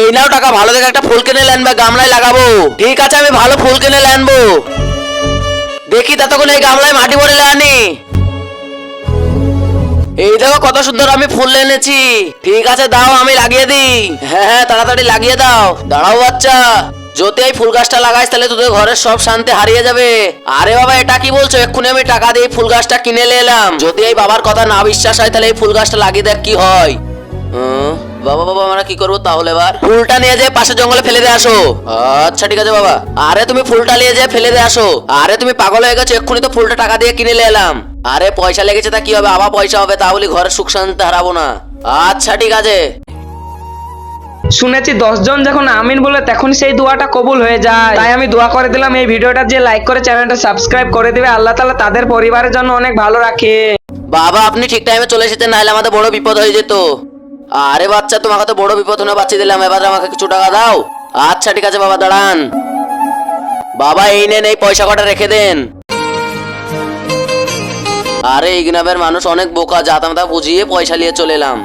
এই নাও টাকা, ভালো দেখে একটা ফুল কিনে আনবে, গামলায় লাগাবো। ঠিক আছে, আমি ভালো ফুল কিনে আনবো। দেখি ততক্ষণ এই গামলায় মাটি ভরে আনি। এই দেখো কত সুন্দর আমি ফুল এনেছি। ঠিক আছে দাও, আমি লাগিয়ে দিই। হ্যাঁ হ্যাঁ, তাড়াতাড়ি লাগিয়ে দাও। দাঁড়াও বাচ্চা, যদি এই ফুল গাছটা লাগাইস তাহলে তোদের ঘরের সব শান্তি হারিয়ে যাবে। আরে বাবা, এটা কি বলছো? এক্ষুনি আমি টাকা দিয়ে ফুল গাছটা কিনে এলাম। যদি এই বাবার কথা না বিশ্বাস হয় তাহলে এই ফুল গাছটা লাগিয়ে দেখ কি হয়। বাবা বাবা, আমরা কি করবো তাহলে? এবার ফুলটা নিয়ে যেয়ে পাশে জঙ্গলে ফেলে দিয়ে আসো। আচ্ছা ঠিক আছে বাবা। আরে তুমি ফুলটা নিয়ে যেয়ে ফেলে দিয়ে আসো। আরে তুমি পাগল হয়ে গেছো? এক্ষুনি তো ফুলটা টাকা দিয়ে কিনে এলাম। আরে পয়সা লেগেছে তা কি হবে, আবার পয়সা হবে, তা বলি ঘরের সুখ শান্তি হারাবো না। আচ্ছা ঠিক আছে। শুনেছি 10 জন যখন আমিন বলে তখন সেই দোয়াটা কবুল হয়ে যায়। তাই আমি দোয়া করে দিলাম, এই ভিডিওটা যে লাইক করে চ্যানেলটা সাবস্ক্রাইব করে দিবে, আল্লাহ তাআলা তাদের পরিবারের জন্য অনেক ভালো রাখে। বাবা আপনি ঠিক টাইমে চলে এসেছেন, নাহলে আমাদের বড় বিপদ হয়ে যেত। আরে বাচ্চা, তোমাকে তো বড় বিপদ না বাঁচিয়ে দিলাম, এবার আমাকে কিছু টাকা দাও। আচ্ছা ঠিক আছে বাবা, দাঁড়ান। বাবা এই নেন, এই পয়সা কটা রেখে দেন। আরে এই গ্রামের মানুষ অনেক বোকা, যা তা বুঝিয়ে পয়সা নিয়ে চলে এলাম।